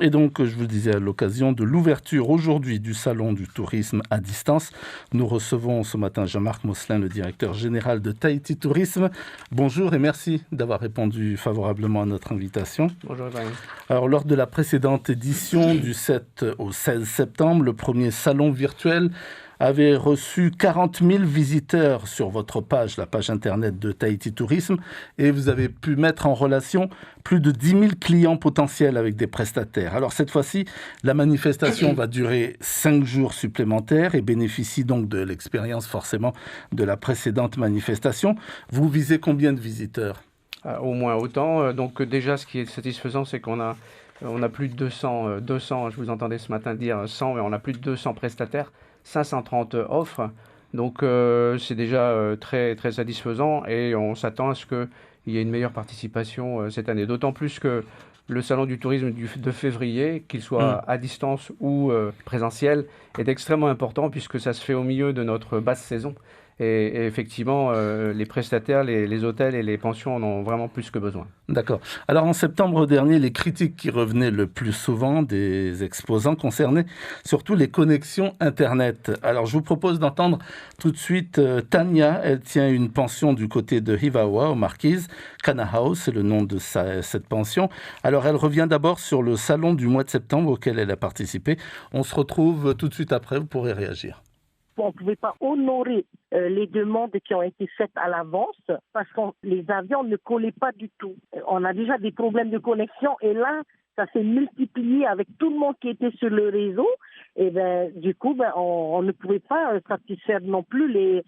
Et donc, je vous le disais, à l'occasion de l'ouverture aujourd'hui du Salon du tourisme à distance, nous recevons ce matin Jean-Marc Mosselin, le directeur général de Tahiti Tourisme. Bonjour et merci d'avoir répondu favorablement à notre invitation. Bonjour Ibrahim. Alors, lors de la précédente édition du 7 au 16 septembre, le premier salon virtuel avait reçu 40 000 visiteurs sur votre page, la page internet de Tahiti Tourisme, et vous avez pu mettre en relation plus de 10 000 clients potentiels avec des prestataires. Alors cette fois-ci, la manifestation va durer 5 jours supplémentaires et bénéficie donc de l'expérience forcément de la précédente manifestation. Vous visez combien de visiteurs ? Au moins autant. Donc déjà, ce qui est satisfaisant, c'est qu'on a plus de 200, je vous entendais ce matin dire 100, mais on a plus de 200 prestataires. 530 offres, donc c'est déjà très, très satisfaisant et on s'attend à ce qu'il y ait une meilleure participation cette année. D'autant plus que le salon du tourisme de février, qu'il soit à distance ou présentiel, est extrêmement important puisque ça se fait au milieu de notre basse saison. Et effectivement, les prestataires, les hôtels et les pensions en ont vraiment plus que besoin. D'accord. Alors en septembre dernier, les critiques qui revenaient le plus souvent des exposants concernaient surtout les connexions Internet. Alors je vous propose d'entendre tout de suite Tania. Elle tient une pension du côté de Hivaoa, aux Marquises. Kana House, c'est le nom de cette pension. Alors elle revient d'abord sur le salon du mois de septembre auquel elle a participé. On se retrouve tout de suite après, vous pourrez réagir. On ne pouvait pas honorer les demandes qui ont été faites à l'avance parce que les avions ne collaient pas du tout. On a déjà des problèmes de connexion et là, ça s'est multiplié avec tout le monde qui était sur le réseau. Et du coup, on ne pouvait pas satisfaire non plus les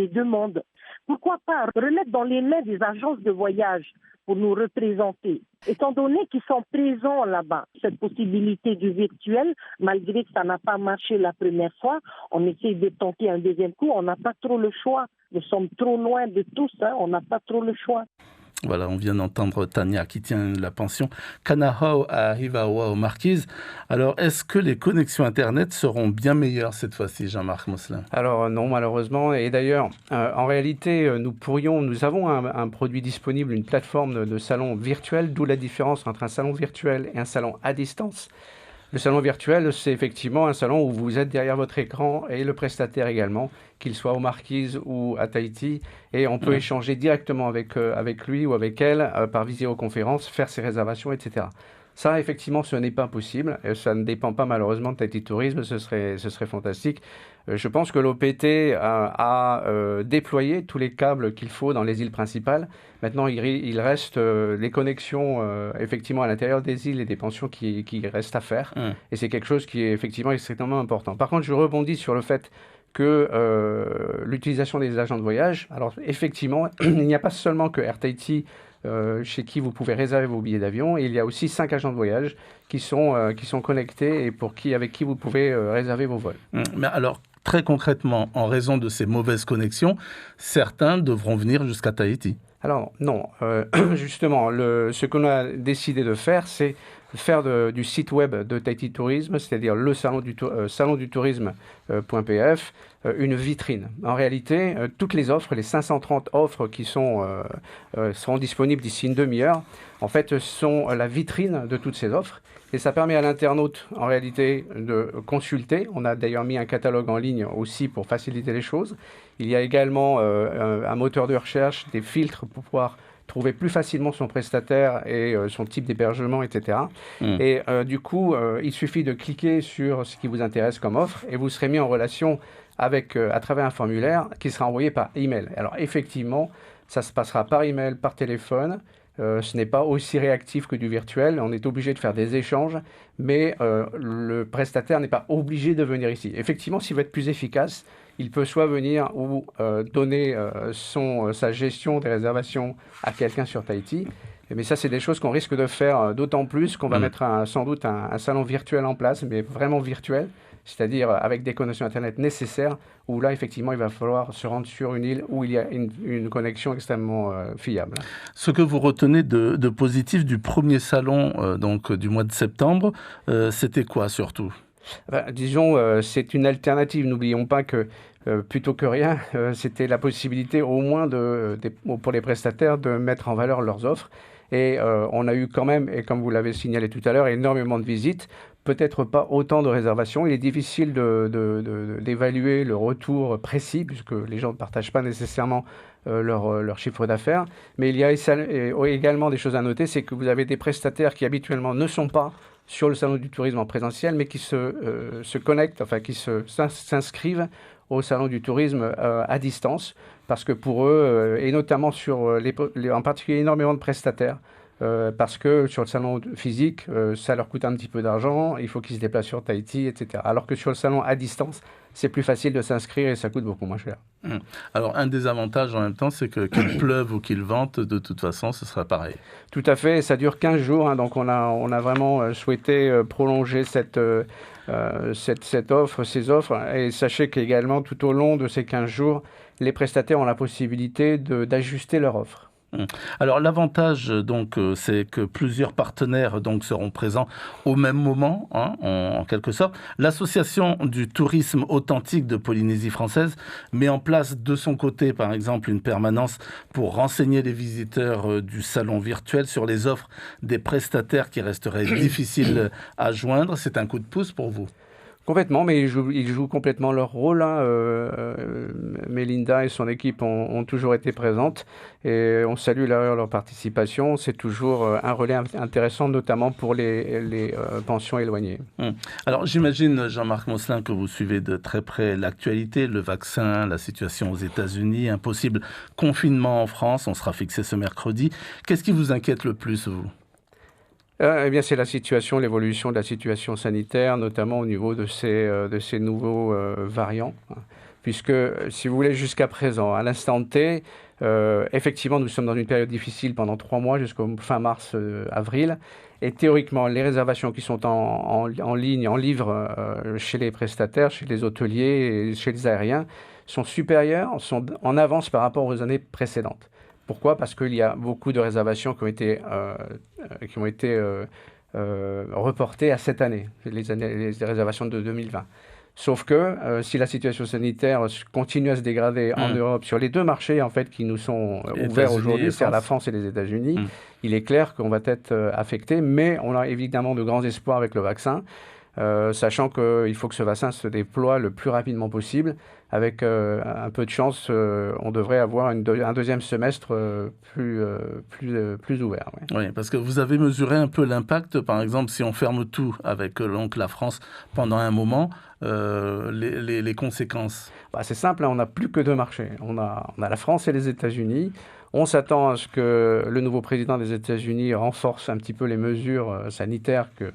demandes. Pourquoi pas remettre dans les mains des agences de voyage pour nous représenter, étant donné qu'ils sont présents là-bas. Cette possibilité du virtuel, malgré que ça n'a pas marché la première fois, on essaie de tenter un deuxième coup, on n'a pas trop le choix. Nous sommes trop loin de tous, on n'a pas trop le choix. Voilà, on vient d'entendre Tania qui tient la pension Kana House à Hivaoa aux Marquises. Alors, est-ce que les connexions Internet seront bien meilleures cette fois-ci, Jean-Marc Mosselin ? Alors non, malheureusement. Et d'ailleurs, en réalité, nous avons un produit disponible, une plateforme de salon virtuel, d'où la différence entre un salon virtuel et un salon à distance. Le salon virtuel, c'est effectivement un salon où vous êtes derrière votre écran et le prestataire également, qu'il soit aux Marquises ou à Tahiti, et on peut échanger directement avec lui ou avec elle par visioconférence, faire ses réservations, etc. Ça, effectivement, ce n'est pas possible. Ça ne dépend pas malheureusement de Tahiti Tourisme, ce serait fantastique. Je pense que l'OPT a déployé tous les câbles qu'il faut dans les îles principales. Maintenant, il reste les connexions effectivement à l'intérieur des îles et des pensions qui restent à faire. Et c'est quelque chose qui est effectivement extrêmement important. Par contre, je rebondis sur le fait que l'utilisation des agents de voyage, alors effectivement, il n'y a pas seulement que Air Tahiti chez qui vous pouvez réserver vos billets d'avion. Et il y a aussi 5 agents de voyage qui sont connectés et avec qui vous pouvez réserver vos vols. Mais alors, très concrètement, en raison de ces mauvaises connexions, certains devront venir jusqu'à Tahiti. Alors non, justement, ce qu'on a décidé de faire, c'est faire du site web de Tahiti Tourisme, c'est-à-dire le salon du tourisme.pf, une vitrine. En réalité, toutes les offres, les 530 offres qui seront disponibles d'ici une demi-heure, en fait, sont la vitrine de toutes ces offres. Et ça permet à l'internaute, en réalité, de consulter. On a d'ailleurs mis un catalogue en ligne aussi pour faciliter les choses. Il y a également un moteur de recherche, des filtres pour pouvoir trouver plus facilement son prestataire et son type d'hébergement, etc. Et du coup, il suffit de cliquer sur ce qui vous intéresse comme offre et vous serez mis en relation à travers un formulaire qui sera envoyé par email. Alors effectivement, ça se passera par email, par téléphone. Ce n'est pas aussi réactif que du virtuel. On est obligé de faire des échanges, mais le prestataire n'est pas obligé de venir ici. Effectivement, s'il veut être plus efficace, il peut soit venir ou donner sa gestion des réservations à quelqu'un sur Tahiti. Mais ça, c'est des choses qu'on risque de faire d'autant plus qu'on va mettre sans doute un salon virtuel en place, mais vraiment virtuel, c'est-à-dire avec des connexions Internet nécessaires, où là, effectivement, il va falloir se rendre sur une île où il y a une connexion extrêmement fiable. Ce que vous retenez de positif du premier salon donc du mois de septembre, c'était quoi surtout ? Disons, c'est une alternative. N'oublions pas que plutôt que rien, c'était la possibilité au moins pour les prestataires de mettre en valeur leurs offres. Et on a eu quand même, et comme vous l'avez signalé tout à l'heure, énormément de visites. Peut-être pas autant de réservations. Il est difficile d'évaluer le retour précis, puisque les gens ne partagent pas nécessairement leur chiffre d'affaires. Mais il y a également des choses à noter, c'est que vous avez des prestataires qui habituellement ne sont pas sur le salon du tourisme en présentiel, mais qui se connectent, enfin qui s'inscrivent au salon du tourisme à distance, parce que pour eux, et notamment en particulier énormément de prestataires, parce que sur le salon physique, ça leur coûte un petit peu d'argent, il faut qu'ils se déplacent sur Tahiti, etc. Alors que sur le salon à distance, c'est plus facile de s'inscrire et ça coûte beaucoup moins cher. Alors, un des avantages en même temps, c'est que qu'il pleuve ou qu'il vente, de toute façon, ce sera pareil. Tout à fait, ça dure 15 jours, hein, donc on a vraiment souhaité prolonger cette offre, ces offres. Et sachez qu'également, tout au long de ces 15 jours, les prestataires ont la possibilité d'ajuster leur offre. Alors l'avantage donc c'est que plusieurs partenaires donc seront présents au même moment, hein, en quelque sorte. L'association du tourisme authentique de Polynésie française met en place de son côté par exemple une permanence pour renseigner les visiteurs du salon virtuel sur les offres des prestataires qui resteraient difficiles à joindre. C'est un coup de pouce pour vous? Complètement, mais ils jouent complètement leur rôle, hein. Mélinda et son équipe ont toujours été présentes et on salue leur participation. C'est toujours un relais intéressant, notamment pour les pensions éloignées. Alors j'imagine, Jean-Marc Mosselin, que vous suivez de très près l'actualité, le vaccin, la situation aux États-Unis, un possible confinement en France. On sera fixé ce mercredi. Qu'est-ce qui vous inquiète le plus, vous ? Eh bien, c'est l'évolution de la situation sanitaire, notamment au niveau de ces nouveaux variants. Puisque, si vous voulez, jusqu'à présent, à l'instant T, effectivement, nous sommes dans une période difficile pendant 3 mois, jusqu'au fin mars, avril. Et théoriquement, les réservations qui sont en ligne, en livre, chez les prestataires, chez les hôteliers et chez les aériens, sont supérieures, sont en avance par rapport aux années précédentes. Pourquoi ? Parce qu'il y a beaucoup de réservations qui ont été reportées à cette année, les réservations de 2020. Sauf que si la situation sanitaire continue à se dégrader en Europe, sur les 2 marchés en fait qui nous sont ouverts aujourd'hui, c'est la France et les États-Unis, il est clair qu'on va être affecté, mais on a évidemment de grands espoirs avec le vaccin, sachant qu'il faut que ce vaccin se déploie le plus rapidement possible. Avec un peu de chance, on devrait avoir un deuxième semestre plus ouvert. Ouais. Oui, parce que vous avez mesuré un peu l'impact, par exemple, si on ferme tout avec donc la France pendant un moment, les conséquences. C'est simple, hein, on n'a plus que 2 marchés. On a la France et les États-Unis. On s'attend à ce que le nouveau président des États-Unis renforce un petit peu les mesures sanitaires que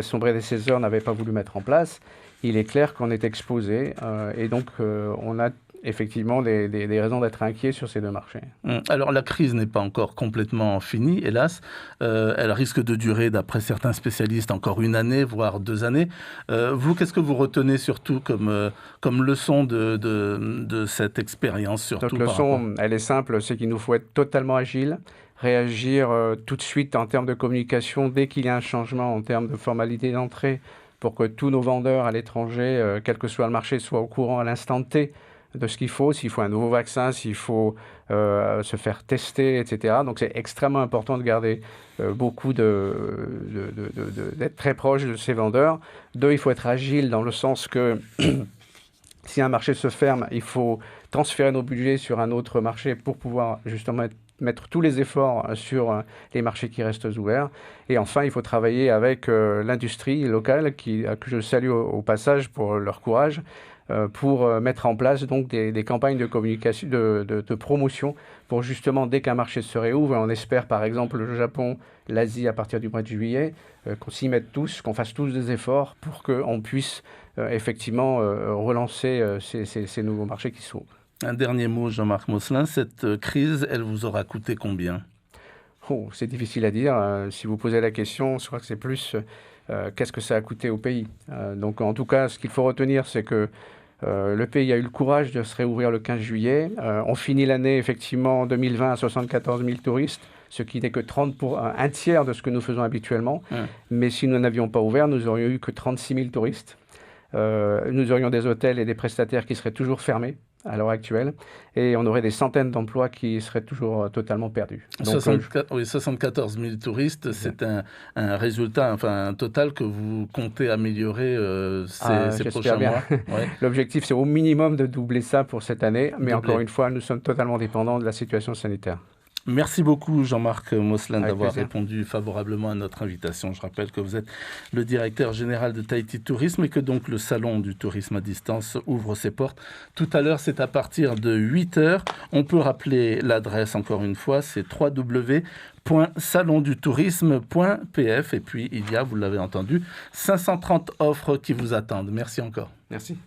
son prédécesseur n'avait pas voulu mettre en place. Il est clair qu'on est exposé et donc on a effectivement des raisons d'être inquiets sur ces 2 marchés. Alors la crise n'est pas encore complètement finie, hélas. Elle risque de durer, d'après certains spécialistes, encore 1 année, voire 2 années. Vous, qu'est-ce que vous retenez surtout comme leçon de cette expérience surtout? Donc leçon, elle est simple, c'est qu'il nous faut être totalement agile, réagir tout de suite en termes de communication dès qu'il y a un changement en termes de formalité d'entrée, pour que tous nos vendeurs à l'étranger, quel que soit le marché, soient au courant à l'instant T de ce qu'il faut, s'il faut un nouveau vaccin, s'il faut se faire tester, etc. Donc c'est extrêmement important de garder d'être très proche de ces vendeurs. 2, il faut être agile dans le sens que si un marché se ferme, il faut transférer nos budgets sur un autre marché pour pouvoir justement mettre tous les efforts sur les marchés qui restent ouverts. Et enfin, il faut travailler avec l'industrie locale, que je salue au passage pour leur courage, pour mettre en place donc des campagnes de communication, de promotion, pour justement, dès qu'un marché se réouvre, on espère par exemple le Japon, l'Asie à partir du mois de juillet, qu'on s'y mette tous, qu'on fasse tous des efforts pour qu'on puisse effectivement relancer ces nouveaux marchés qui s'ouvrent. Un dernier mot, Jean-Marc Mosselin, cette crise, elle vous aura coûté combien ? C'est difficile à dire. Si vous posez la question, je crois que c'est plus qu'est-ce que ça a coûté au pays. Donc en tout cas, ce qu'il faut retenir, c'est que le pays a eu le courage de se réouvrir le 15 juillet. On finit l'année effectivement en 2020 à 74 000 touristes, ce qui n'est que un tiers de ce que nous faisons habituellement. Mais si nous n'avions pas ouvert, nous n'aurions eu que 36 000 touristes. Nous aurions des hôtels et des prestataires qui seraient toujours fermés à l'heure actuelle, et on aurait des centaines d'emplois qui seraient toujours totalement perdus. Donc, 74 000 touristes, c'est un résultat, enfin un total que vous comptez améliorer ces prochains mois. Ouais. L'objectif, c'est au minimum de doubler ça pour cette année, mais encore une fois, nous sommes totalement dépendants de la situation sanitaire. Merci beaucoup Jean-Marc Mosselin d'avoir répondu favorablement à notre invitation. Je rappelle que vous êtes le directeur général de Tahiti Tourisme et que donc le salon du tourisme à distance ouvre ses portes. Tout à l'heure, c'est à partir de 8h. On peut rappeler l'adresse encore une fois, c'est www.salondutourisme.pf et puis il y a, vous l'avez entendu, 530 offres qui vous attendent. Merci encore. Merci.